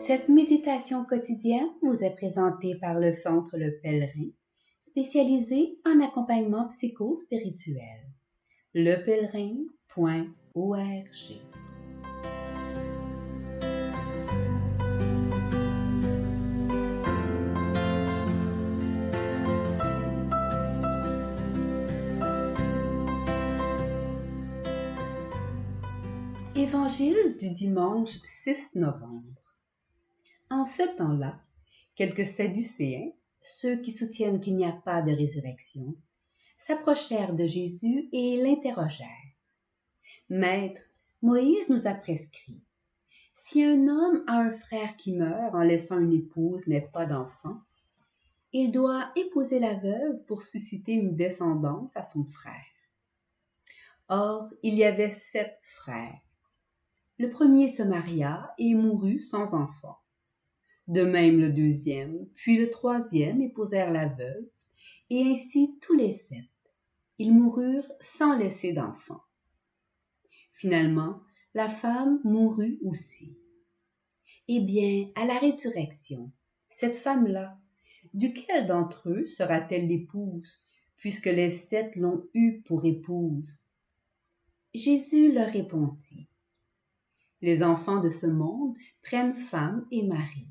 Cette méditation quotidienne vous est présentée par le Centre Le Pèlerin, spécialisé en accompagnement psycho-spirituel. lepèlerin.org. Évangile du dimanche 6 novembre. En ce temps-là, quelques Sadducéens, ceux qui soutiennent qu'il n'y a pas de résurrection, s'approchèrent de Jésus et l'interrogèrent. « Maître, Moïse nous a prescrit, si un homme a un frère qui meurt en laissant une épouse mais pas d'enfant, il doit épouser la veuve pour susciter une descendance à son frère. Or, il y avait 7 frères. Le premier se maria et mourut sans enfant. De même le deuxième, puis le troisième épousèrent la veuve, et ainsi tous les 7. Ils moururent sans laisser d'enfant. Finalement, la femme mourut aussi. Eh bien, à la résurrection, cette femme-là, duquel d'entre eux sera-t-elle l'épouse, puisque les 7 l'ont eue pour épouse? Jésus leur répondit. Les enfants de ce monde prennent femme et mari.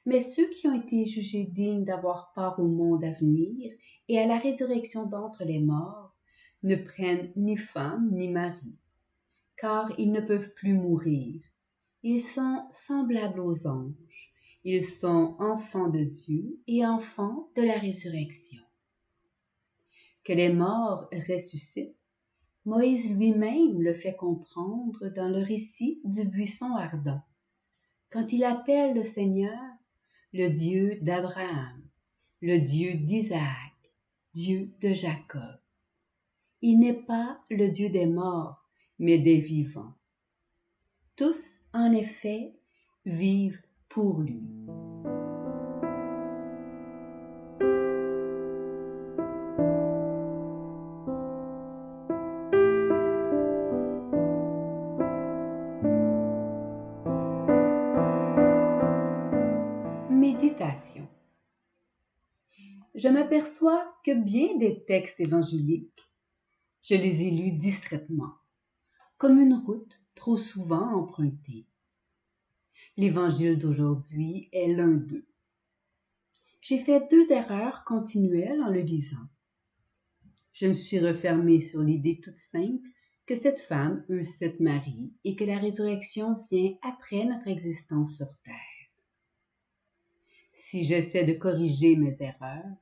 Mais ceux qui ont été jugés dignes d'avoir part au monde à venir et à la résurrection d'entre les morts ne prennent ni femme ni mari, car ils ne peuvent plus mourir. Ils sont semblables aux anges. Ils sont enfants de Dieu et enfants de la résurrection. Que les morts ressuscitent, Moïse lui-même le fait comprendre dans le récit du buisson ardent, quand il appelle le Seigneur le Dieu d'Abraham, le Dieu d'Isaac, Dieu de Jacob. Il n'est pas le Dieu des morts, mais des vivants. Tous, en effet, vivent pour lui. Méditation. Je m'aperçois que bien des textes évangéliques, je les ai lus distraitement, comme une route trop souvent empruntée. L'évangile d'aujourd'hui est l'un d'eux. J'ai fait 2 erreurs continuelles en le lisant. Je me suis refermée sur l'idée toute simple que cette femme eut 7 maris et que la résurrection vient après notre existence sur terre. Si j'essaie de corriger mes erreurs,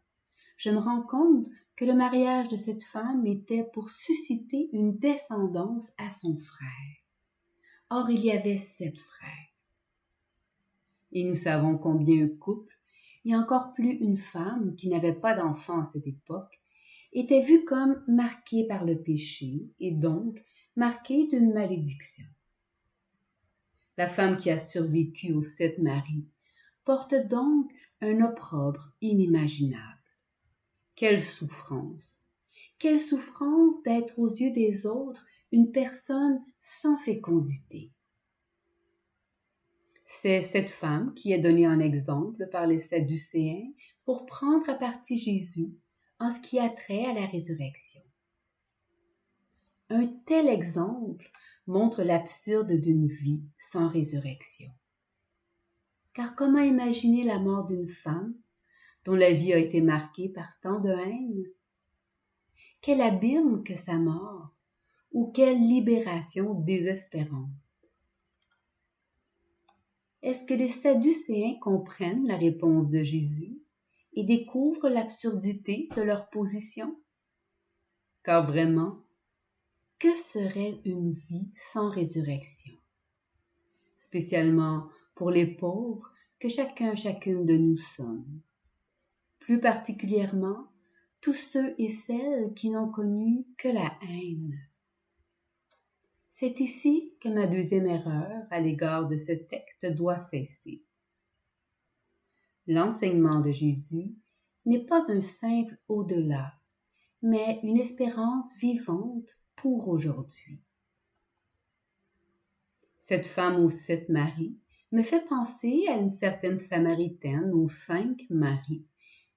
je me rends compte que le mariage de cette femme était pour susciter une descendance à son frère. Or, il y avait 7 frères. Et nous savons combien un couple, et encore plus une femme qui n'avait pas d'enfant à cette époque, était vu comme marqué par le péché et donc marqué d'une malédiction. La femme qui a survécu aux 7 maris porte donc un opprobre inimaginable. Quelle souffrance! Quelle souffrance d'être aux yeux des autres une personne sans fécondité. C'est cette femme qui est donnée en exemple par les Sadducéens pour prendre à partie Jésus en ce qui a trait à la résurrection. Un tel exemple montre l'absurde d'une vie sans résurrection. Car comment imaginer la mort d'une femme dont la vie a été marquée par tant de haine? Quel abîme que sa mort, ou quelle libération désespérante! Est-ce que les Sadducéens comprennent la réponse de Jésus et découvrent l'absurdité de leur position? Car vraiment, que serait une vie sans résurrection? Spécialement pour les pauvres que chacune de nous sommes. Plus particulièrement, tous ceux et celles qui n'ont connu que la haine. C'est ici que ma 2e erreur à l'égard de ce texte doit cesser. L'enseignement de Jésus n'est pas un simple au-delà, mais une espérance vivante pour aujourd'hui. Cette femme aux 7 maris me fait penser à une certaine Samaritaine aux 5 Maries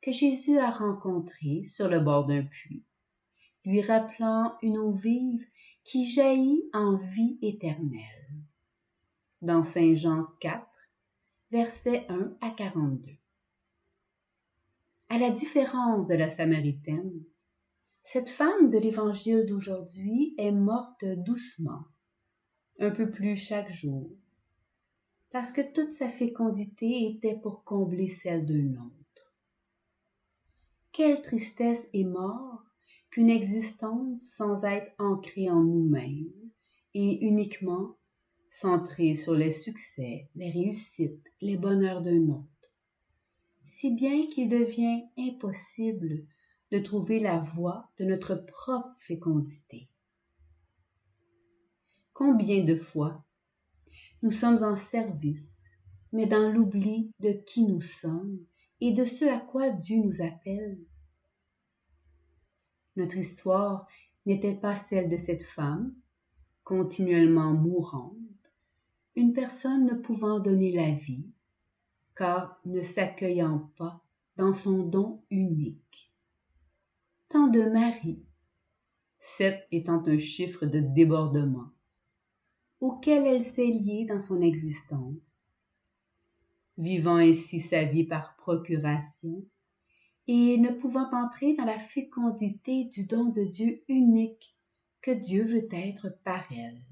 que Jésus a rencontrée sur le bord d'un puits, lui rappelant une eau vive qui jaillit en vie éternelle. Dans Saint Jean 4, versets 1 à 42. À la différence de la Samaritaine, cette femme de l'Évangile d'aujourd'hui est morte doucement, un peu plus chaque jour, parce que toute sa fécondité était pour combler celle d'un autre. Quelle tristesse et mort qu'une existence sans être ancrée en nous-mêmes et uniquement centrée sur les succès, les réussites, les bonheurs d'un autre, si bien qu'il devient impossible de trouver la voie de notre propre fécondité. Combien de fois nous sommes en service, mais dans l'oubli de qui nous sommes et de ce à quoi Dieu nous appelle. Notre histoire n'est-elle pas celle de cette femme, continuellement mourante, une personne ne pouvant donner la vie, car ne s'accueillant pas dans son don unique. Tant de Marie, 7 étant un chiffre de débordement, auquel elle s'est liée dans son existence, vivant ainsi sa vie par procuration et ne pouvant entrer dans la fécondité du don de Dieu unique que Dieu veut être par elle.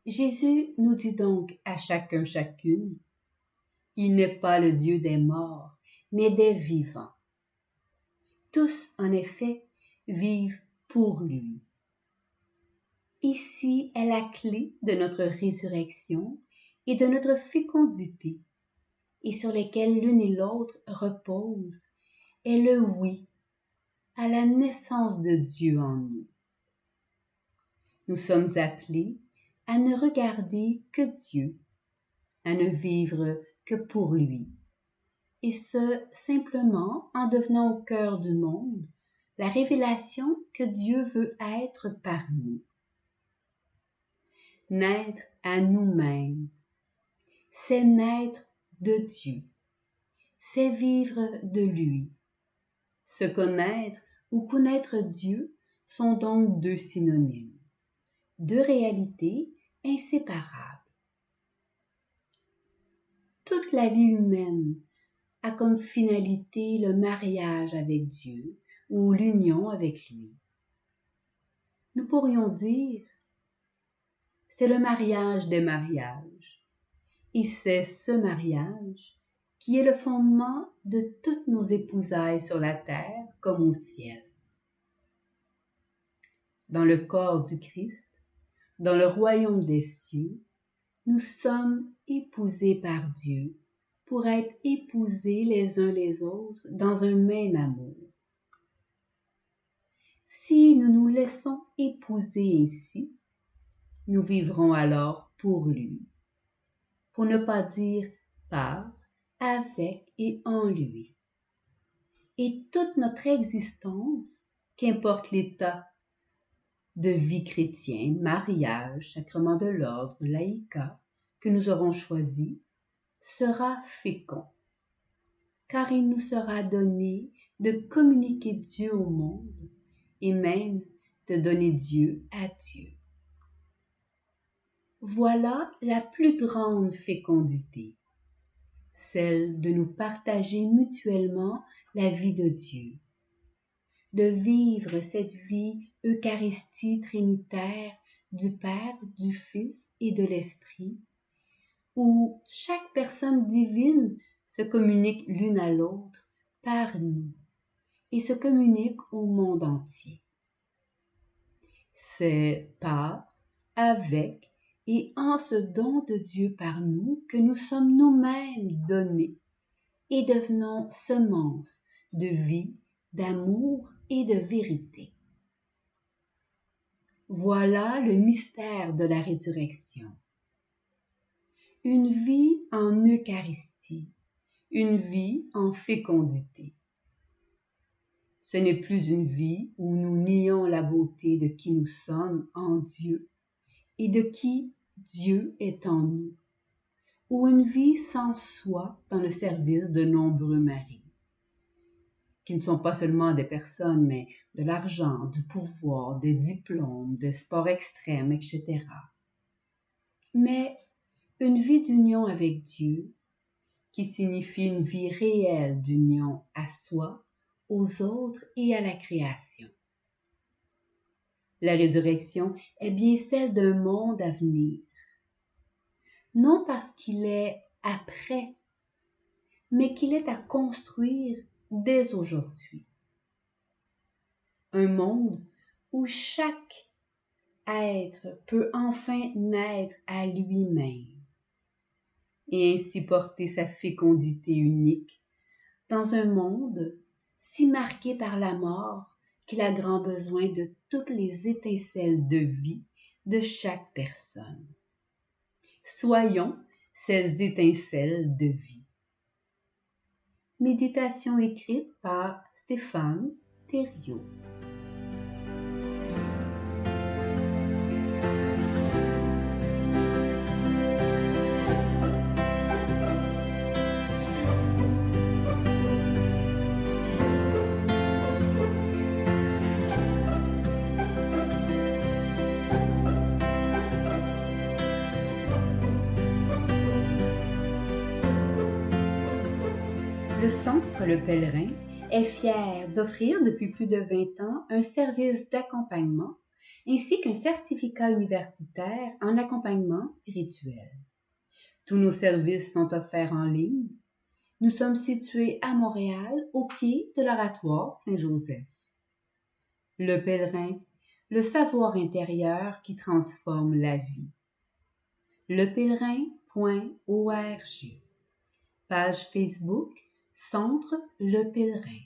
Jésus nous dit donc à chacun chacune, il n'est pas le Dieu des morts, mais des vivants. Tous, en effet, vivent pour lui. Ici est la clé de notre résurrection et de notre fécondité, et sur lesquelles l'une et l'autre reposent, est le oui à la naissance de Dieu en nous. Nous sommes appelés à ne regarder que Dieu, à ne vivre que pour lui, et ce simplement en devenant au cœur du monde la révélation que Dieu veut être par nous. Naître à nous-mêmes, c'est naître de Dieu, c'est vivre de lui. Se connaître ou connaître Dieu sont donc deux synonymes, deux réalités inséparables. Toute la vie humaine a comme finalité le mariage avec Dieu ou l'union avec lui. Nous pourrions dire, c'est le mariage des mariages, et c'est ce mariage qui est le fondement de toutes nos épousailles sur la terre comme au ciel. Dans le corps du Christ, dans le royaume des cieux, nous sommes épousés par Dieu pour être épousés les uns les autres dans un même amour. Si nous nous laissons épouser ainsi, nous vivrons alors pour lui, pour ne pas dire par, avec et en lui. Et toute notre existence, qu'importe l'état de vie chrétien, mariage, sacrement de l'ordre, laïcat, que nous aurons choisi, sera fécond, car il nous sera donné de communiquer Dieu au monde et même de donner Dieu à Dieu. Voilà la plus grande fécondité, celle de nous partager mutuellement la vie de Dieu, de vivre cette vie Eucharistie trinitaire du Père, du Fils et de l'Esprit, où chaque personne divine se communique l'une à l'autre par nous et se communique au monde entier. C'est par, avec et en ce don de Dieu par nous que nous sommes nous-mêmes donnés et devenons semences de vie, d'amour et de vérité. Voilà le mystère de la résurrection. Une vie en Eucharistie, une vie en fécondité. Ce n'est plus une vie où nous nions la beauté de qui nous sommes en Dieu et de qui Dieu est en nous, ou une vie sans soi dans le service de nombreux maris, qui ne sont pas seulement des personnes, mais de l'argent, du pouvoir, des diplômes, des sports extrêmes, etc. Mais une vie d'union avec Dieu, qui signifie une vie réelle d'union à soi, aux autres et à la création. La résurrection est bien celle d'un monde à venir, non parce qu'il est après, mais qu'il est à construire dès aujourd'hui. Un monde où chaque être peut enfin naître à lui-même et ainsi porter sa fécondité unique dans un monde si marqué par la mort qu'il a grand besoin de toutes les étincelles de vie de chaque personne. Soyons ces étincelles de vie. Méditation écrite par Stéphane Thériault. Le Centre Le Pèlerin est fier d'offrir depuis plus de 20 ans un service d'accompagnement ainsi qu'un certificat universitaire en accompagnement spirituel. Tous nos services sont offerts en ligne. Nous sommes situés à Montréal, au pied de l'Oratoire Saint-Joseph. Le Pèlerin, le savoir intérieur qui transforme la vie. lepèlerin.org. Page Facebook Centre Le Pèlerin.